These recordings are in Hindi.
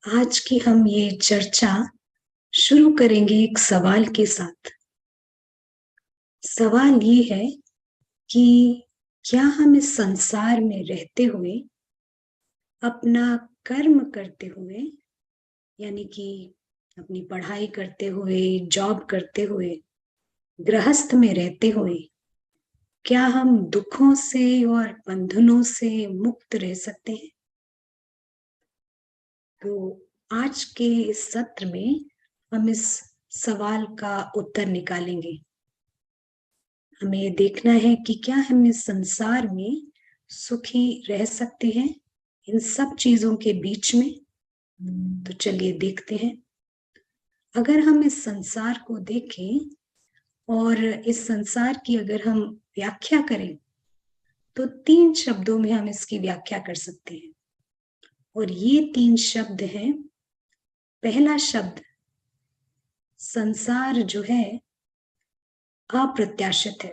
आज की हम ये चर्चा शुरू करेंगे एक सवाल के साथ। सवाल ये है कि क्या हम इस संसार में रहते हुए, अपना कर्म करते हुए, यानी कि अपनी पढ़ाई करते हुए, जॉब करते हुए, गृहस्थ में रहते हुए, क्या हम दुखों से और बंधनों से मुक्त रह सकते हैं? तो आज के इस सत्र में हम इस सवाल का उत्तर निकालेंगे। हमें ये देखना है कि क्या हम इस संसार में सुखी रह सकते हैं इन सब चीजों के बीच में। तो चलिए देखते हैं। अगर हम इस संसार को देखें और इस संसार की अगर हम व्याख्या करें तो 3 शब्दों में हम इसकी व्याख्या कर सकते हैं। और ये 3 शब्द हैं। पहला शब्द, संसार जो है अप्रत्याशित है।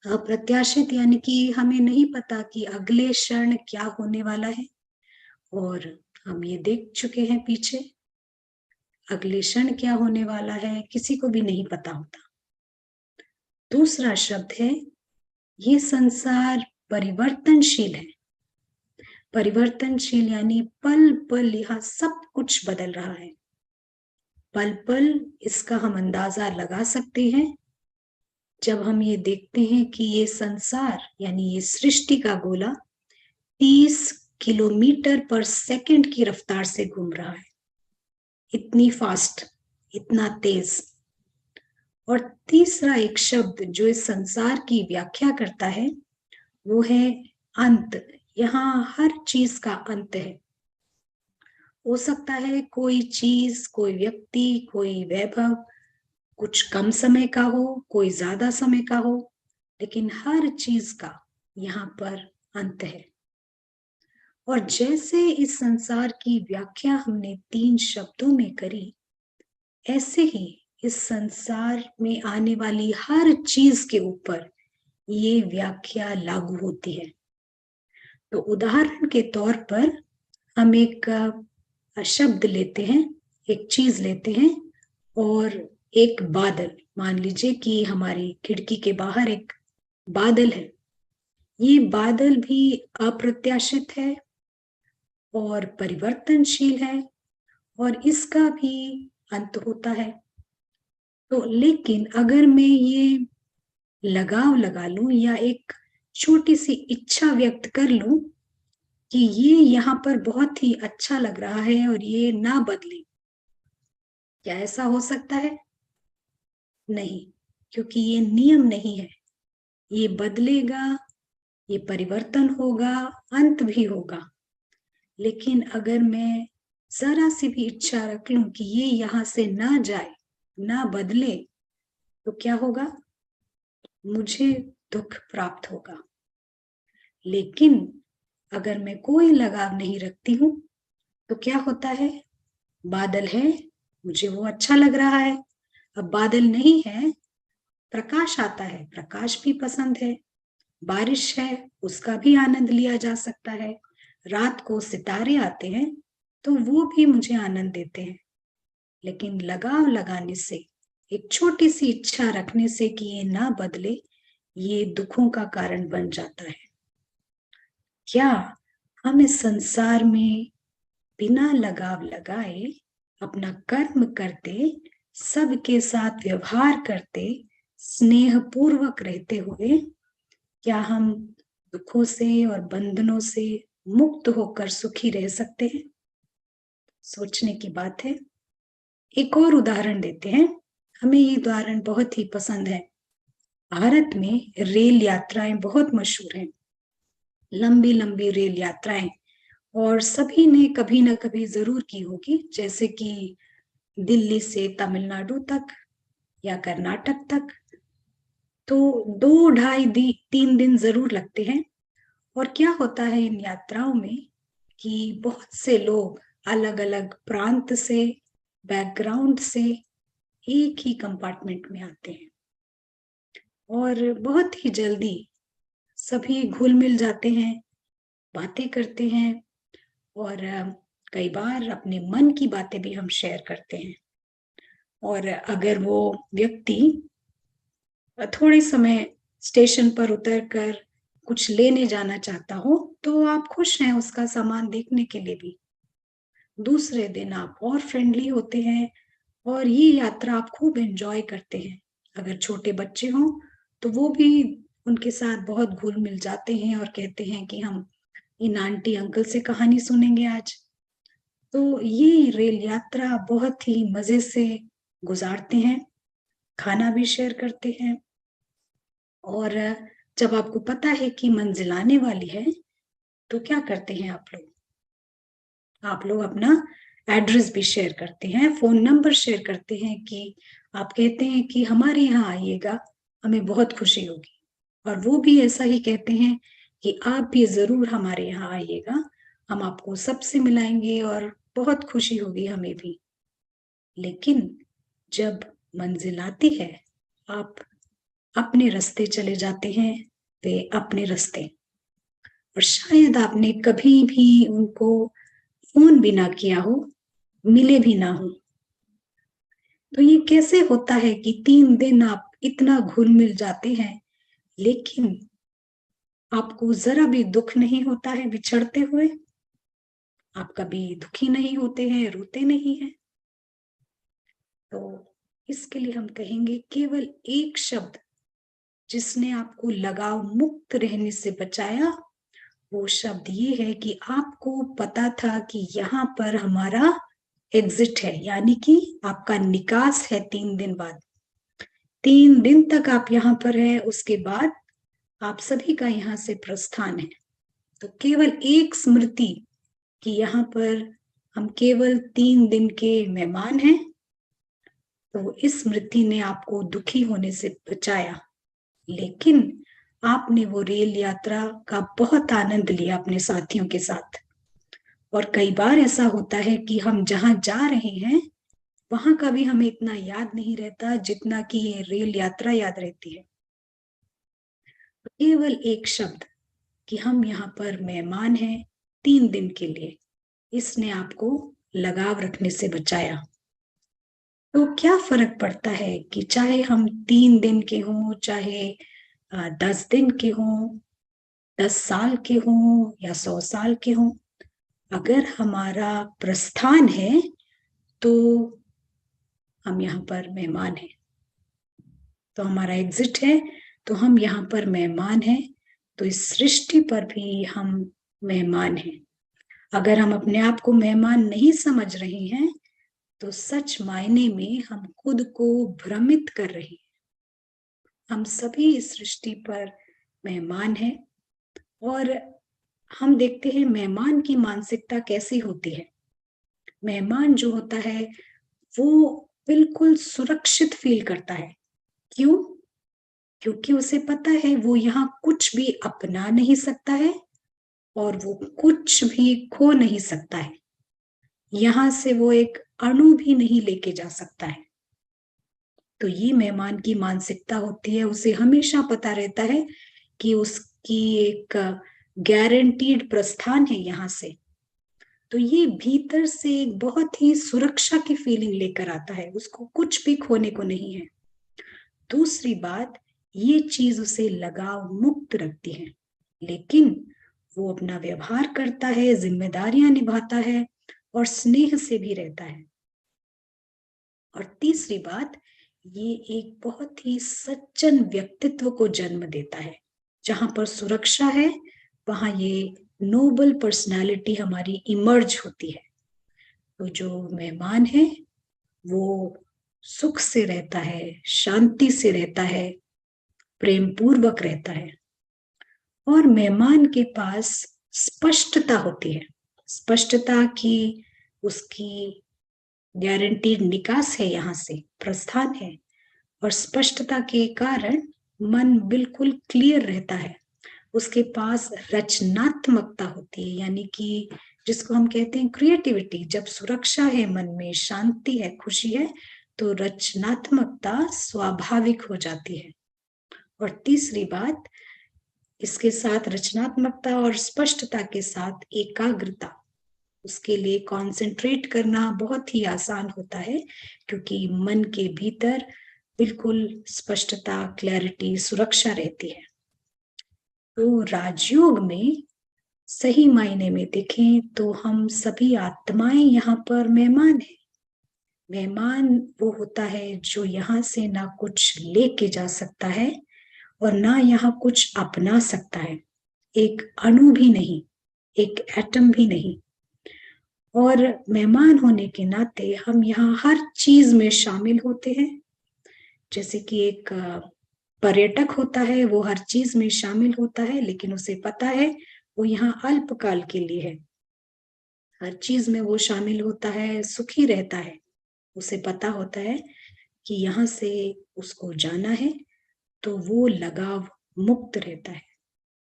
अप्रत्याशित यानी कि हमें नहीं पता कि अगले क्षण क्या होने वाला है। और हम ये देख चुके हैं पीछे, अगले क्षण क्या होने वाला है किसी को भी नहीं पता होता। दूसरा शब्द है, ये संसार परिवर्तनशील है। परिवर्तनशील यानी पल पल यहाँ सब कुछ बदल रहा है। पल पल इसका हम अंदाजा लगा सकते हैं जब हम ये देखते हैं कि ये संसार यानी ये सृष्टि का गोला 30 किलोमीटर पर सेकंड की रफ्तार से घूम रहा है। इतनी फास्ट, इतना तेज। और तीसरा एक शब्द जो इस संसार की व्याख्या करता है वो है अंत। यहाँ हर चीज का अंत है। हो सकता है कोई चीज, कोई व्यक्ति, कोई वैभव कुछ कम समय का हो, कोई ज्यादा समय का हो, लेकिन हर चीज का यहाँ पर अंत है। और जैसे इस संसार की व्याख्या हमने 3 शब्दों में करी, ऐसे ही इस संसार में आने वाली हर चीज के ऊपर ये व्याख्या लागू होती है। तो उदाहरण के तौर पर हम एक शब्द लेते हैं, एक चीज लेते हैं, और एक बादल। मान लीजिए कि हमारी खिड़की के बाहर एक बादल है। ये बादल भी अप्रत्याशित है और परिवर्तनशील है और इसका भी अंत होता है। तो लेकिन अगर मैं ये लगाव लगा लूं या एक छोटी सी इच्छा व्यक्त कर लूं कि ये यहाँ पर बहुत ही अच्छा लग रहा है और ये ना बदले, क्या ऐसा हो सकता है? नहीं, क्योंकि ये नियम नहीं है। ये बदलेगा, ये परिवर्तन होगा, अंत भी होगा। लेकिन अगर मैं जरा सी भी इच्छा रख लूं कि ये यहाँ से ना जाए, ना बदले, तो क्या होगा? मुझे दुख प्राप्त होगा। लेकिन अगर मैं कोई लगाव नहीं रखती हूं तो क्या होता है? बादल है, मुझे वो अच्छा लग रहा है। अब बादल नहीं है, प्रकाश आता है, प्रकाश भी पसंद है। बारिश है, उसका भी आनंद लिया जा सकता है। रात को सितारे आते हैं तो वो भी मुझे आनंद देते हैं। लेकिन लगाव लगाने से, एक छोटी सी इच्छा रखने से कि ये ना बदले, ये दुखों का कारण बन जाता है। क्या हम इस संसार में बिना लगाव लगाए अपना कर्म करते, सबके साथ व्यवहार करते, स्नेह पूर्वक रहते हुए, क्या हम दुखों से और बंधनों से मुक्त होकर सुखी रह सकते हैं? सोचने की बात है। एक और उदाहरण देते हैं। हमें ये उदाहरण बहुत ही पसंद है। भारत में रेल यात्राएं बहुत मशहूर हैं, लंबी लंबी रेल यात्राएं। और सभी ने कभी ना कभी जरूर की होगी, जैसे कि दिल्ली से तमिलनाडु तक या कर्नाटक तक। तो 2 ढाई 3 दिन जरूर लगते हैं। और क्या होता है इन यात्राओं में कि बहुत से लोग अलग अलग प्रांत से, बैकग्राउंड से एक ही कंपार्टमेंट में आते हैं और बहुत ही जल्दी सभी घुल मिल जाते हैं, बातें करते हैं। और कई बार अपने मन की बातें भी हम शेयर करते हैं। और अगर वो व्यक्ति थोड़े समय स्टेशन पर उतरकर कुछ लेने जाना चाहता हो, तो आप खुश हैं उसका सामान देखने के लिए भी। दूसरे दिन आप और फ्रेंडली होते हैं और ये यात्रा आप खूब एन्जॉय करते हैं। अगर छोटे बच्चे हों, तो वो भी उनके साथ बहुत घुल-मिल जाते हैं और कहते हैं कि हम इन आंटी अंकल से कहानी सुनेंगे आज। तो ये रेल यात्रा बहुत ही मज़े से गुज़ारते हैं, खाना भी शेयर करते हैं और जब आपको पता है कि मंज़िल आने वाली है, तो क्या करते हैं आप लोग? आप लोग अपना एड्रेस भी शेयर करते हैं, फ़ोन नंबर शेयर करते हैं कि आप कहते हैं कि हमारे यहाँ आइएगा, हमें बहुत खुशी होगी। और वो भी ऐसा ही कहते हैं कि आप भी ज़रूर हमारे यहाँ आइएगा, हम आपको सबसे मिलाएँगे और बहुत खुशी होगी हमें भी। लेकिन जब मंज़िल आती है, आप अपने रास्ते चले जाते हैं, वे अपने रास्ते और शायद आपने कभी भी उनको फ़ोन भी ना किया हो, मिले भी ना हों। तो ये कैसे होता है कि 3 दिन आप इतना घुल-मिल जाते हैं, लेकिन आपको ज़रा भी दुःख नहीं होता है बिछड़ते हुए? आप कभी दुखी नहीं होते हैं, रोते नहीं हैं? तो इसके लिए हम कहेंगे केवल एक शब्द जिसने आपको लगाव मुक्त रहने से बचाया, वो शब्द ये है कि आपको पता था कि यहाँ पर हमारा एग्ज़िट है, यानी कि आपका निकास है 3 दिन बाद। 3 दिन तक आप यहाँ पर हैं, उसके बाद आप सभी का यहाँ से प्रस्थान है। तो केवल एक स्मृति कि यहाँ पर हम केवल 3 दिन के मेहमान हैं, तो इस स्मृति ने आपको दुखी होने से बचाया। लेकिन आपने वो रेल यात्रा का बहुत आनंद लिया अपने साथियों के साथ। और कई बार ऐसा होता है कि हम जहाँ जा रहे हैं, वहाँ का भी हमें इतना याद नहीं रहता जितना कि ये रेल यात्रा याद रहती है। केवल एक शब्द कि हम यहाँ पर मेहमान हैं 3 दिन के लिए, इसने आपको लगाव रखने से बचाया। तो क्या फ़र्क पड़ता है कि चाहे हम 3 दिन के हों, चाहे 10 दिन के हों, 10 साल के हों या 100 साल के हों, अगर हमारा प्रस्थान है, तो हम यहाँ पर मेहमान हैं। तो हमारा एग्ज़िट है, तो हम यहाँ पर मेहमान हैं, तो इस सृष्टि पर भी हम मेहमान हैं। अगर हम अपने आप को मेहमान नहीं समझ रहे हैं, तो सच मायने में हम खुद को भ्रमित कर रहे हैं। हम सभी इस सृष्टि पर मेहमान हैं और हम देखते हैं मेहमान की मानसिकता कैसी होती है। मेहमान जो होता है, वो बिल्कुल सुरक्षित फ़ील करता है। क्यों? क्योंकि उसे पता है वो यहाँ कुछ भी अपना नहीं सकता है और वो कुछ भी खो नहीं सकता है। यहाँ से वो एक अणु भी नहीं लेके जा सकता है। तो ये मेहमान की मानसिकता होती है, उसे हमेशा पता रहता है कि उसकी एक गारंटीड प्रस्थान है यहाँ से। तो ये भीतर से एक बहुत ही सुरक्षा की फीलिंग लेकर आता है, उसको कुछ भी खोने को नहीं है। दूसरी बात, ये चीज़ उसे लगाव मुक्त रखती है, लेकिन वो अपना व्यवहार करता है, ज़िम्मेदारियाँ निभाता है और स्नेह से भी रहता है। और तीसरी बात, ये एक बहुत ही सज्जन व्यक्तित्व को जन्म देता है। जहाँ पर सुरक्षा है, वहाँ ये नोबल पर्सनैलिटी हमारी इमर्ज होती है। तो जो मेहमान है, वो सुख से रहता है, शांति से रहता है, प्रेम पूर्वक रहता है और मेहमान के पास स्पष्टता होती है। स्पष्टता कि उसकी गारंटीड निकास है यहाँ से, प्रस्थान है और स्पष्टता के कारण मन बिल्कुल क्लियर रहता है। उसके पास रचनात्मकता होती है, यानी कि जिसको हम कहते हैं क्रिएटिविटी। जब सुरक्षा है, मन में शांति है, खुशी है, तो रचनात्मकता स्वाभाविक हो जाती है। और तीसरी बात, इसके साथ रचनात्मकता और स्पष्टता के साथ एकाग्रता। उसके लिए कंसंट्रेट करना बहुत ही आसान होता है, क्योंकि मन के भीतर बिल्कुल स्पष्टता, क्लैरिटी, सुरक्षा रहती है। तो राजयोग में सही मायने में देखें तो हम सभी आत्माएं यहाँ पर मेहमान हैं। मेहमान वो होता है जो यहाँ से ना कुछ लेके जा सकता है और ना यहाँ कुछ अपना सकता है, एक अणु भी नहीं, एक एटम भी नहीं। और मेहमान होने के नाते हम यहाँ हर चीज में शामिल होते हैं। जैसे कि एक पर्यटक होता है, वो हर चीज में शामिल होता है, लेकिन उसे पता है वो यहाँ अल्पकाल के लिए है। हर चीज में वो शामिल होता है, सुखी रहता है, उसे पता होता है कि यहाँ से उसको जाना है, तो वो लगाव मुक्त रहता है।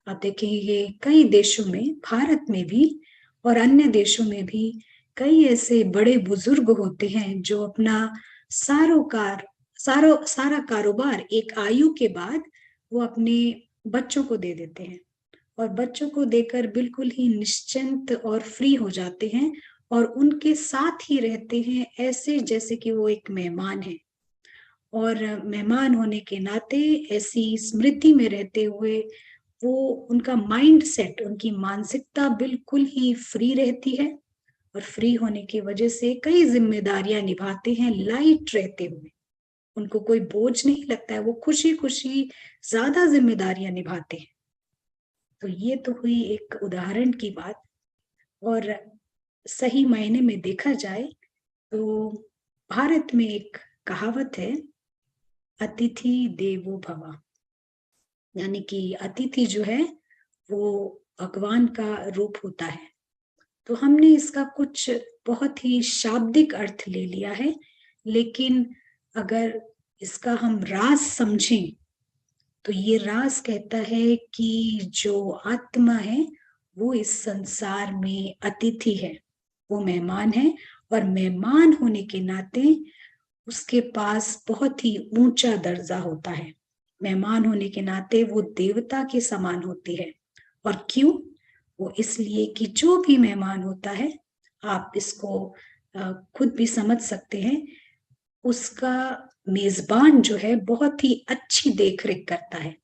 आप देखेंगे कई देशों में, भारत में भी और अन्य देशों में भी कई ऐसे बड़े बुजुर्ग होते हैं जो अपना सारा कारोबार एक आयु के बाद वो अपने बच्चों को दे देते हैं, और बच्चों को देकर बिल्कुल ही निश्चिंत और फ्री हो जाते हैं और उनके साथ ही रहते हैं, ऐसे जैसे कि वो एक मेहमान है। और मेहमान होने के नाते ऐसी स्मृति में रहते हुए वो उनका माइंड सेट, उनकी मानसिकता बिल्कुल ही फ्री रहती है, और फ्री होने की वजह से कई जिम्मेदारियां निभाते हैं लाइट रहते हुए। उनको कोई बोझ नहीं लगता है, वो खुशी खुशी ज्यादा जिम्मेदारियां निभाते हैं। तो ये तो हुई एक उदाहरण की बात। और सही मायने में देखा जाए तो भारत में एक कहावत है, अतिथि देवो भव, यानी कि अतिथि जो है वो भगवान का रूप होता है। तो हमने इसका कुछ बहुत ही शाब्दिक अर्थ ले लिया है, लेकिन अगर इसका हम राज समझें तो ये राज कहता है कि जो आत्मा है वो इस संसार में अतिथि है, वो मेहमान है, और मेहमान होने के नाते उसके पास बहुत ही ऊंचा दर्जा होता है। मेहमान होने के नाते वो देवता के समान होती है। और क्यों? वो इसलिए कि जो भी मेहमान होता है, आप इसको खुद भी समझ सकते हैं, उसका मेजबान जो है बहुत ही अच्छी देखरेख करता है,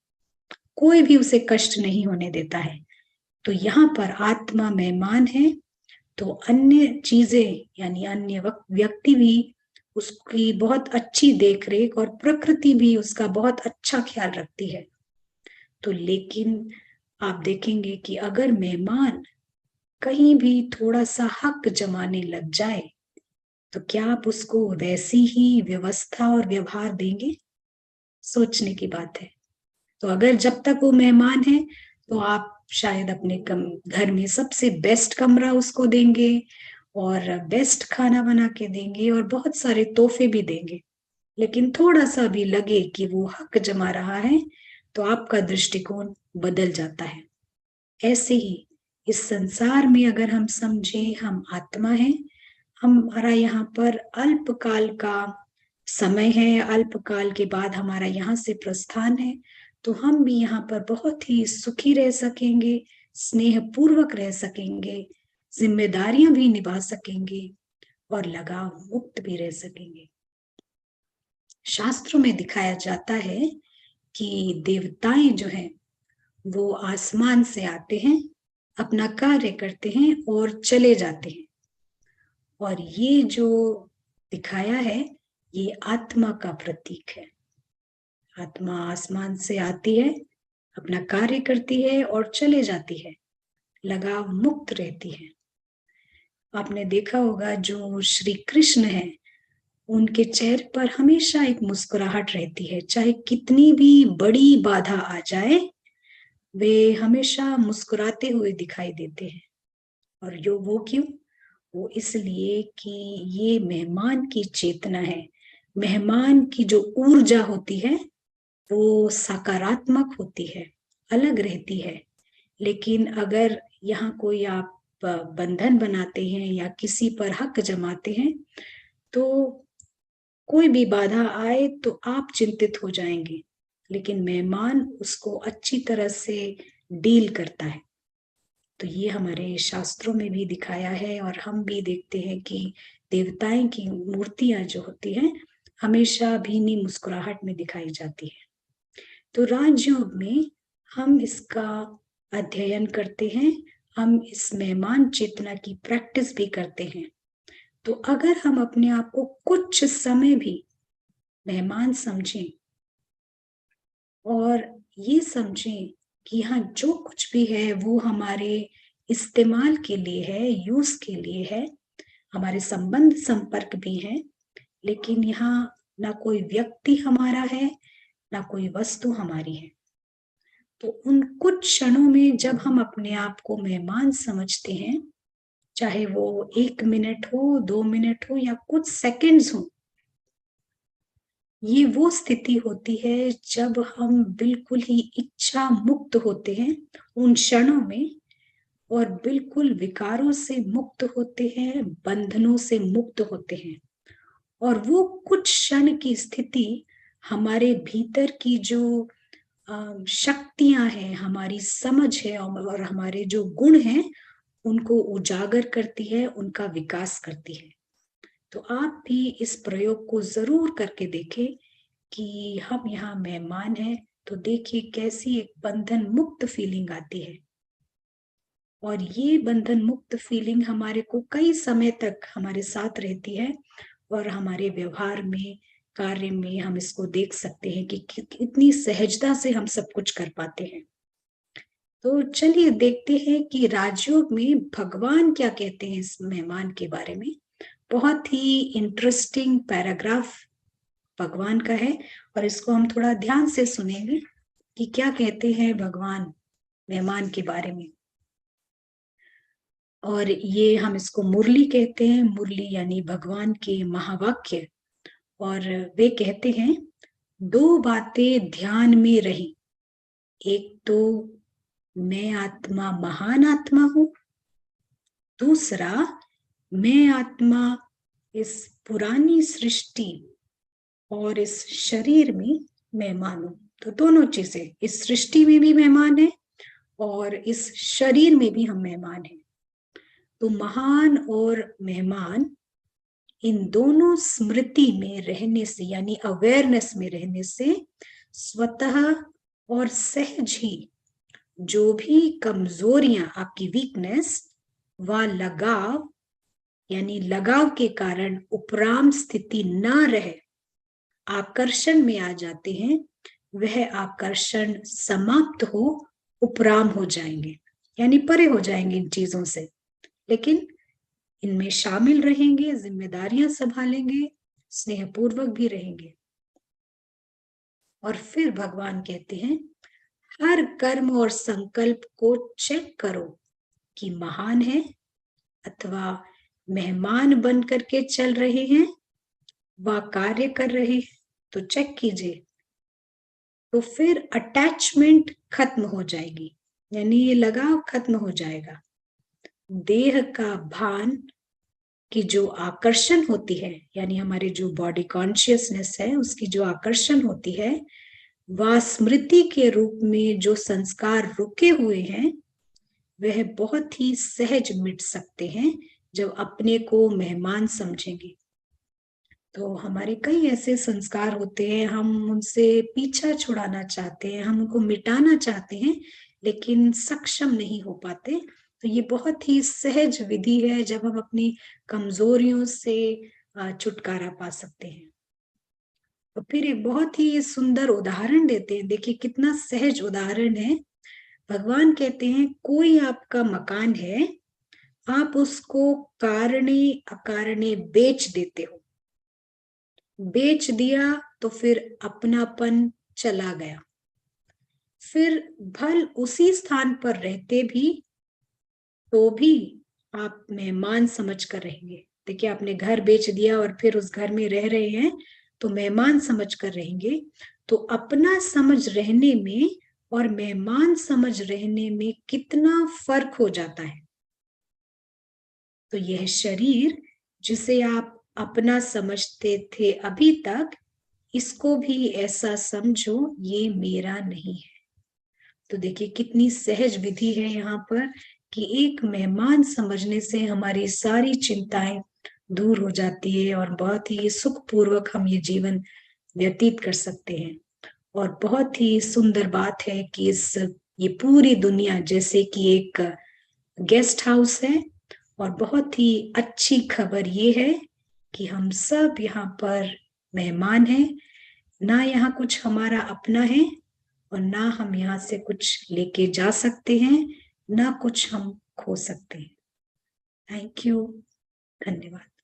कोई भी उसे कष्ट नहीं होने देता है। तो यहाँ पर आत्मा मेहमान है, तो अन्य चीजें यानी अन्य व्यक्ति भी उसकी बहुत अच्छी देखरेख और प्रकृति भी उसका बहुत अच्छा ख्याल रखती है। तो लेकिन आप देखेंगे कि अगर मेहमान कहीं भी थोड़ा सा हक जमाने लग जाए तो क्या आप उसको वैसी ही व्यवस्था और व्यवहार देंगे? सोचने की बात है। तो अगर जब तक वो मेहमान है तो आप शायद अपने घर में सबसे बेस्ट कमरा उसको देंगे और बेस्ट खाना बना के देंगे और बहुत सारे तोहफे भी देंगे, लेकिन थोड़ा सा भी लगे कि वो हक जमा रहा है तो आपका दृष्टिकोण बदल जाता है। ऐसे ही इस संसार में अगर हम समझे हम आत्मा है, हमारा यहाँ पर अल्पकाल का समय है, अल्पकाल के बाद हमारा यहाँ से प्रस्थान है, तो हम भी यहाँ पर बहुत ही सुखी रह सकेंगे, स्नेह पूर्वक रह सकेंगे, जिम्मेदारियां भी निभा सकेंगे और लगाव मुक्त भी रह सकेंगे। शास्त्रों में दिखाया जाता है कि देवताएं जो हैं वो आसमान से आते हैं, अपना कार्य करते हैं और चले जाते हैं। और ये जो दिखाया है ये आत्मा का प्रतीक है। आत्मा आसमान से आती है, अपना कार्य करती है और चले जाती है, लगाव मुक्त रहती है। आपने देखा होगा जो श्री कृष्ण है, उनके चेहरे पर हमेशा एक मुस्कुराहट रहती है, चाहे कितनी भी बड़ी बाधा आ जाए वे हमेशा मुस्कुराते हुए दिखाई देते हैं। और जो वो क्यों? वो इसलिए कि ये मेहमान की चेतना है। मेहमान की जो ऊर्जा होती है वो सकारात्मक होती है, अलग रहती है। लेकिन अगर यहाँ कोई आप बंधन बनाते हैं या किसी पर हक जमाते हैं तो कोई भी बाधा आए तो आप चिंतित हो जाएंगे, लेकिन मेहमान उसको अच्छी तरह से डील करता है। तो ये हमारे शास्त्रों में भी दिखाया है और हम भी देखते हैं कि देवताएं की मूर्तियां जो होती हैं हमेशा भीनी मुस्कुराहट में दिखाई जाती है। तो राजयोग में हम इसका अध्ययन करते हैं, हम इस मेहमान चेतना की प्रैक्टिस भी करते हैं। तो अगर हम अपने आप को कुछ समय भी मेहमान समझें और ये समझें कि हाँ जो कुछ भी है वो हमारे इस्तेमाल के लिए है, यूज के लिए है, हमारे संबंध संपर्क भी है, लेकिन यहाँ ना कोई व्यक्ति हमारा है ना कोई वस्तु हमारी है। तो उन कुछ क्षणों में जब हम अपने आप को मेहमान समझते हैं, चाहे वो 1 मिनट हो, 2 मिनट हो या कुछ सेकंड्स हो, ये वो स्थिति होती है जब हम बिल्कुल ही इच्छा मुक्त होते हैं उन क्षणों में, और बिल्कुल विकारों से मुक्त होते हैं, बंधनों से मुक्त होते हैं। और वो कुछ क्षण की स्थिति हमारे भीतर की जो शक्तियां हैं, हमारी समझ है और हमारे जो गुण हैं उनको उजागर करती है, उनका विकास करती है। तो आप भी इस प्रयोग को जरूर करके देखें कि हम यहाँ मेहमान हैं, तो देखिए कैसी एक बंधन मुक्त फीलिंग आती है। और ये बंधन मुक्त फीलिंग हमारे को कई समय तक हमारे साथ रहती है और हमारे व्यवहार में, कार्य में हम इसको देख सकते हैं कि कितनी सहजता से हम सब कुछ कर पाते हैं। तो चलिए देखते हैं कि राजयोग में भगवान क्या कहते हैं इस मेहमान के बारे में। बहुत ही इंटरेस्टिंग पैराग्राफ भगवान का है और इसको हम थोड़ा ध्यान से सुनेंगे कि क्या कहते हैं भगवान मेहमान के बारे में। और ये हम इसको मुरली कहते हैं, मुरली यानी भगवान के महावाक्य। और वे कहते हैं, 2 बातें ध्यान में रही, एक तो मैं आत्मा महान आत्मा हूं, दूसरा मैं आत्मा इस पुरानी सृष्टि और इस शरीर में मेहमान हूं। तो दोनों चीजें, इस सृष्टि में भी मेहमान है और इस शरीर में भी हम मेहमान हैं। तो महान और मेहमान, इन दोनों स्मृति में रहने से यानी अवेयरनेस में रहने से स्वतः और सहज ही जो भी कमजोरियां, आपकी वीकनेस व लगाव यानी लगाव के कारण उपराम स्थिति न रहे, आकर्षण में आ जाते हैं, वह आकर्षण समाप्त हो उपराम हो जाएंगे, यानी परे हो जाएंगे इन चीजों से, लेकिन इनमें शामिल रहेंगे, जिम्मेदारियां संभालेंगे, स्नेहपूर्वक भी रहेंगे। और फिर भगवान कहते हैं, हर कर्म और संकल्प को चेक करो कि महान है अथवा मेहमान बन करके चल रहे हैं व कार्य कर रहे हैं, तो चेक कीजिए। तो फिर अटैचमेंट खत्म हो जाएगी, यानी ये लगाव खत्म हो जाएगा। देह का भान की जो आकर्षण होती है, यानी हमारे जो बॉडी कॉन्शियसनेस है उसकी जो आकर्षण होती है, वह स्मृति के रूप में जो संस्कार रुके हुए हैं वह बहुत ही सहज मिट सकते हैं जब अपने को मेहमान समझेंगे। तो हमारे कई ऐसे संस्कार होते हैं, हम उनसे पीछा छुड़ाना चाहते हैं, हम उनको मिटाना चाहते हैं, लेकिन सक्षम नहीं हो पाते। तो ये बहुत ही सहज विधि है जब हम अपनी कमजोरियों से छुटकारा पा सकते हैं। तो फिर एक बहुत ही सुंदर उदाहरण देते हैं, देखिए कितना सहज उदाहरण है। भगवान कहते हैं, कोई आपका मकान है, आप उसको कारणे अकारणे बेच देते हो, बेच दिया तो फिर अपनापन चला गया, फिर भल उसी स्थान पर रहते भी तो भी आप मेहमान समझ कर रहेंगे। देखिए आपने घर बेच दिया और फिर उस घर में रह रहे हैं तो मेहमान समझ कर रहेंगे। तो अपना समझ रहने में और मेहमान समझ रहने में कितना फर्क हो जाता है। तो यह शरीर जिसे आप अपना समझते थे अभी तक, इसको भी ऐसा समझो ये मेरा नहीं है। तो देखिए कितनी सहज विधि है यहाँ पर कि एक मेहमान समझने से हमारी सारी चिंताएं दूर हो जाती है और बहुत ही सुखपूर्वक हम ये जीवन व्यतीत कर सकते हैं। और बहुत ही सुंदर बात है कि ये पूरी दुनिया जैसे कि एक गेस्ट हाउस है, और बहुत ही अच्छी खबर ये है कि हम सब यहाँ पर मेहमान हैं। ना यहाँ कुछ हमारा अपना है और ना हम यहाँ से कुछ लेके जा सकते हैं, ना कुछ हम खो सकते हैं। Thank you. धन्यवाद।